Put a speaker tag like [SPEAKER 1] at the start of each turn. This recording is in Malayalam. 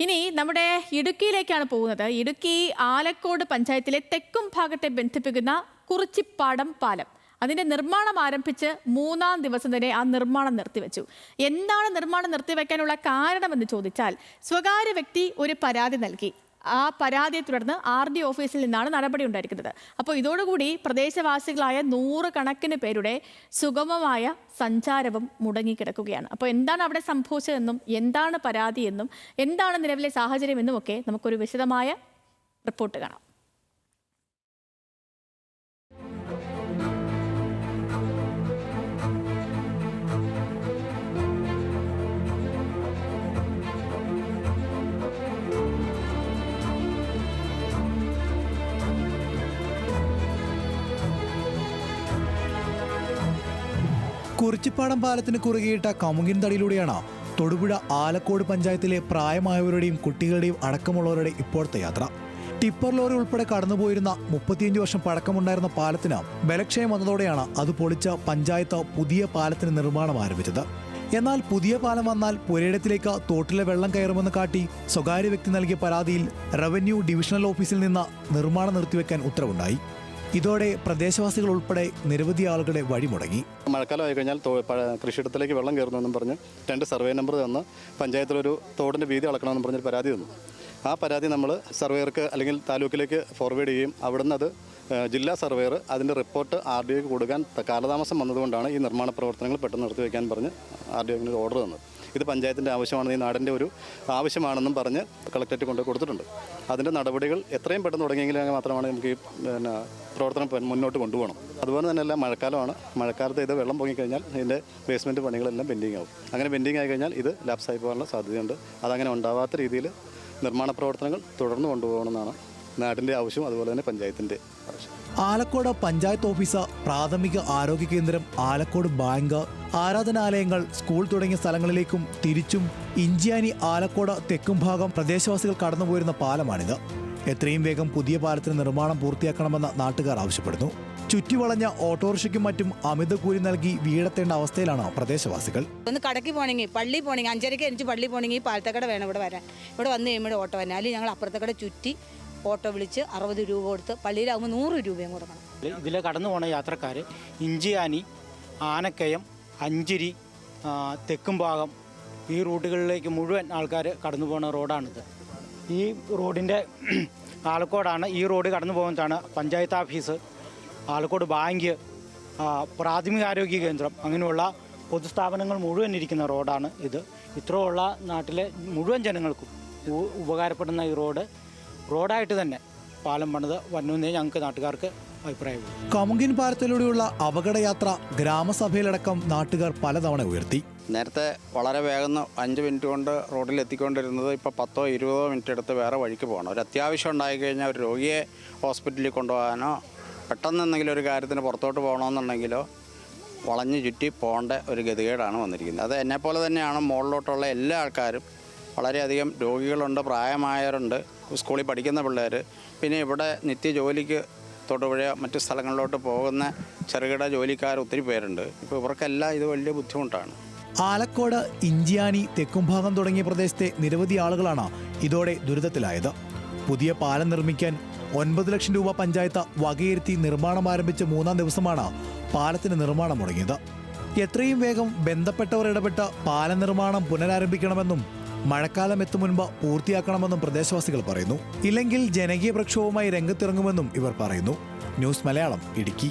[SPEAKER 1] ഇനി നമ്മുടെ ഇടുക്കിയിലേക്കാണ് പോകുന്നത്. ഇടുക്കി ആലക്കോട് പഞ്ചായത്തിലെ തെക്കും ഭാഗത്തെ ബന്ധിപ്പിക്കുന്ന കുറിച്ചിപ്പാടം പാലം അതിന്റെ നിർമ്മാണം ആരംഭിച്ച് 3-ാം ദിവസം തന്നെ ആ നിർമ്മാണം നിർത്തിവെച്ചു. എന്താണ് നിർമ്മാണം നിർത്തിവെക്കാനുള്ള കാരണമെന്ന് ചോദിച്ചാൽ, സ്വകാര്യ വ്യക്തി ഒരു പരാതി നൽകി. ആ പരാതിയെ തുടർന്ന് RD ഓഫീസിൽ നിന്നാണ് നടപടി ഉണ്ടായിരിക്കുന്നത്. അപ്പോൾ ഇതോടുകൂടി പ്രദേശവാസികളായ 100 കണക്കിന് പേരുടെ സുഗമമായ സഞ്ചാരവും മുടങ്ങിക്കിടക്കുകയാണ്. അപ്പോൾ എന്താണ് അവിടെ സംഭവിച്ചതെന്നും എന്താണ് പരാതിയെന്നും എന്താണ് നിലവിലെ സാഹചര്യമെന്നും ഒക്കെ നമുക്കൊരു വിശദമായ റിപ്പോർട്ട് കാണാം.
[SPEAKER 2] കുറിച്ചിപ്പാടം പാലത്തിന് കുറുകെയിട്ട കമുങ്ങിൻ തടിയിലൂടെയാണ് തൊടുപുഴ ആലക്കോട് പഞ്ചായത്തിലെ പ്രായമായവരുടെയും കുട്ടികളുടെയും അടക്കമുള്ളവരുടെ ഇപ്പോഴത്തെ യാത്ര. ടിപ്പർ ലോറി ഉൾപ്പെടെ കടന്നുപോയിരുന്ന 35 വർഷം പഴക്കമുണ്ടായിരുന്ന പാലത്തിന് ബലക്ഷയം വന്നതോടെയാണ് അത് പൊളിച്ച പഞ്ചായത്ത് പുതിയ പാലത്തിന് നിർമ്മാണം ആരംഭിച്ചത്. എന്നാൽ പുതിയ പാലം വന്നാൽ പുരയിടത്തിലേക്ക് തോട്ടിലെ വെള്ളം കയറുമെന്ന് കാട്ടി സ്വകാര്യ വ്യക്തി നൽകിയ പരാതിയിൽ റവന്യൂ ഡിവിഷണൽ ഓഫീസിൽ നിന്ന് നിർമ്മാണം നിർത്തിവെക്കാൻ ഉത്തരവുണ്ടായി. ഇതോടെ പ്രദേശവാസികൾ ഉൾപ്പെടെ നിരവധി ആളുകളുടെ വഴിമുടങ്ങി.
[SPEAKER 3] മഴക്കാലമായി കഴിഞ്ഞാൽ കൃഷിയിടത്തിലേക്ക് വെള്ളം കയറുന്നെന്നും പറഞ്ഞ് 2 സർവേ നമ്പർ തന്ന് പഞ്ചായത്തിലൊരു തോടിൻ്റെ വീതി അളക്കണമെന്നും പറഞ്ഞൊരു പരാതി തന്നു. ആ പരാതി നമ്മൾ സർവേയർക്ക് അല്ലെങ്കിൽ താലൂക്കിലേക്ക് ഫോർവേഡ് ചെയ്യും. അവിടുന്ന് അത് ജില്ലാ സർവേയർ അതിൻ്റെ റിപ്പോർട്ട് RDOക്ക് കൊടുക്കാൻ കാലതാമസം വന്നതുകൊണ്ടാണ് ഈ നിർമ്മാണ പ്രവർത്തനങ്ങൾ പെട്ടെന്ന് നിർത്തിവെക്കാൻ പറഞ്ഞ് RDOക്ക് ഓർഡർ തന്നത്. ഇത് പഞ്ചായത്തിൻ്റെ ആവശ്യമാണെന്ന്, ഈ നാടിൻ്റെ ഒരു ആവശ്യമാണെന്നും പറഞ്ഞ് കളക്ടറേറ്റ് കൊണ്ട് കൊടുത്തിട്ടുണ്ട്. അതിൻ്റെ നടപടികൾ എത്രയും പെട്ടെന്ന് തുടങ്ങിയെങ്കിൽ മാത്രമാണ് നമുക്ക് ഈ പ്രവർത്തനം മുന്നോട്ട് കൊണ്ടുപോകണം. അതുപോലെ തന്നെയല്ല, മഴക്കാലമാണ്. മഴക്കാലത്ത് ഇത് വെള്ളം പൊങ്ങിക്കഴിഞ്ഞാൽ ഇതിൻ്റെ ബേസ്മെൻറ്റ് പണികളെല്ലാം പെൻഡിങ് ആവും. അങ്ങനെ പെൻഡിങ് ആയി കഴിഞ്ഞാൽ ഇത് ലാപ്സായി പോകാനുള്ള സാധ്യതയുണ്ട്. അതങ്ങനെ ഉണ്ടാവാത്ത രീതിയിൽ നിർമ്മാണ പ്രവർത്തനങ്ങൾ തുടർന്ന് കൊണ്ടുപോകണമെന്നാണ് നാടിൻ്റെ ആവശ്യം, അതുപോലെ തന്നെ പഞ്ചായത്തിൻ്റെ ആവശ്യം.
[SPEAKER 2] ആലക്കോട് പഞ്ചായത്ത് ഓഫീസ്, പ്രാഥമിക ആരോഗ്യ കേന്ദ്രം, ആലക്കോട് ബാങ്ക്, ആരാധനാലയങ്ങൾ, സ്കൂൾ തുടങ്ങിയ സ്ഥലങ്ങളിലേക്കും തിരിച്ചും ഇഞ്ചിയാനി ആലക്കോട് തെക്കും ഭാഗം പ്രദേശവാസികൾ കടന്നുപോയിരുന്ന പാലമാണിത്. എത്രയും വേഗം പുതിയ പാലത്തിന് നിർമ്മാണം പൂർത്തിയാക്കണമെന്ന് നാട്ടുകാർ ആവശ്യപ്പെടുന്നു. ചുറ്റിവളഞ്ഞ ഓട്ടോറിക്ഷയ്ക്കും മറ്റും അമിത കൂലി നൽകി വീടെത്തേണ്ട അവസ്ഥയിലാണ് പ്രദേശവാസികൾ.
[SPEAKER 4] ഒന്ന് കടക്കി പോണെങ്കിൽ, പള്ളി പോണെങ്കിൽ, 5:30 എനിക്ക് പള്ളി പോണെങ്കിൽ ഈ പാലത്തക്കട വേണം ഇവിടെ വരാൻ. ഇവിടെ വന്ന് കഴിയുമ്പോൾ ഓട്ടോ വരാൻ, അല്ലെങ്കിൽ ഞങ്ങൾ അപ്പുറത്തക്കട ചുറ്റി ഓട്ടോ വിളിച്ച് 60 രൂപ കൊടുത്ത്, പള്ളിയിലാകുമ്പോൾ 100 രൂപയും കൊടുക്കണം.
[SPEAKER 5] ഇതിൽ കടന്നു പോണ യാത്രക്കാർ ഇഞ്ചിയാനി, ആനക്കയം, അഞ്ചിരി, തെക്കും ഭാഗം ഈ റൂട്ടുകളിലേക്ക് മുഴുവൻ ആൾക്കാർ കടന്നു പോകുന്ന റോഡാണിത്. ഈ റോഡിൻ്റെ ആലക്കോടാണ്. ഈ റോഡ് കടന്നു പോകുന്നതാണ് പഞ്ചായത്ത് ഓഫീസ്, ആലക്കോട് ബാങ്ക്, പ്രാഥമികാരോഗ്യ കേന്ദ്രം, അങ്ങനെയുള്ള പൊതുസ്ഥാപനങ്ങൾ മുഴുവൻ ഇരിക്കുന്ന റോഡാണ് ഇത്. ഇത്രയുള്ള നാട്ടിലെ മുഴുവൻ ജനങ്ങൾക്കും ഉപകാരപ്പെടുന്ന ഈ റോഡായിട്ട് തന്നെ പാലം പണിത് വരണമെന്നേ ഞങ്ങൾക്ക് നാട്ടുകാർക്ക് അഭിപ്രായമുള്ളൂ.
[SPEAKER 2] കമുങ്ങിൻ പാലത്തിലൂടെയുള്ള അപകടയാത്ര ഗ്രാമസഭയിലടക്കം നാട്ടുകാർ പലതവണ ഉയർത്തി.
[SPEAKER 6] നേരത്തെ വളരെ വേഗം 5 മിനിറ്റ് കൊണ്ട് റോഡിൽ എത്തിക്കൊണ്ടിരുന്നത് ഇപ്പോൾ 10-20 മിനിറ്റ് എടുത്ത് വേറെ വഴിക്ക് പോകണം. ഒരു അത്യാവശ്യം ഉണ്ടായിക്കഴിഞ്ഞാൽ ഒരു രോഗിയെ ഹോസ്പിറ്റലിൽ കൊണ്ടുപോകാനോ പെട്ടെന്ന് എന്തെങ്കിലും ഒരു കാര്യത്തിന് പുറത്തോട്ട് പോകണമെന്നുണ്ടെങ്കിലോ വളഞ്ഞു ചുറ്റി പോകേണ്ട ഒരു ഗതികേടാണ് വന്നിരിക്കുന്നത്. അത് എന്നെപ്പോലെ തന്നെയാണ് മുകളിലോട്ടുള്ള എല്ലാ ആൾക്കാരും. വളരെയധികം രോഗികളുണ്ട്, പ്രായമായവരുണ്ട്, സ്കൂളിൽ പഠിക്കുന്ന പിള്ളേർ, പിന്നെ ഇവിടെ നിത്യജോലിക്ക് തൊടുപുഴ മറ്റു സ്ഥലങ്ങളിലോട്ട് പോകുന്ന ചെറുകിട ജോലിക്കാർ ഒത്തിരി പേരുണ്ട്. ഇപ്പോൾ ഇവർക്കെല്ലാം ഇത് വലിയ ബുദ്ധിമുട്ടാണ്.
[SPEAKER 2] ആലക്കോട്, ഇഞ്ചിയാനി, തെക്കുംഭാഗം തുടങ്ങിയ പ്രദേശത്തെ നിരവധി ആളുകളാണ് ഇതോടെ ദുരിതത്തിലായത്. പുതിയ പാലം നിർമ്മിക്കാൻ 9 ലക്ഷം രൂപ പഞ്ചായത്ത് വകയിരുത്തി നിർമ്മാണം ആരംഭിച്ച 3-ാം ദിവസമാണ് പാലത്തിന് നിർമ്മാണം മുടങ്ങിയത്. എത്രയും വേഗം ബന്ധപ്പെട്ടവർ ഇടപെട്ട് പാലം നിർമ്മാണം പുനരാരംഭിക്കണമെന്നും മഴക്കാലം എത്തും മുൻപ് പൂർത്തിയാക്കണമെന്നും പ്രദേശവാസികൾ പറയുന്നു. ഇല്ലെങ്കിൽ ജനകീയ പ്രക്ഷോഭവുമായി രംഗത്തിറങ്ങുമെന്നും ഇവർ പറയുന്നു. ന്യൂസ് മലയാളം, ഇടുക്കി.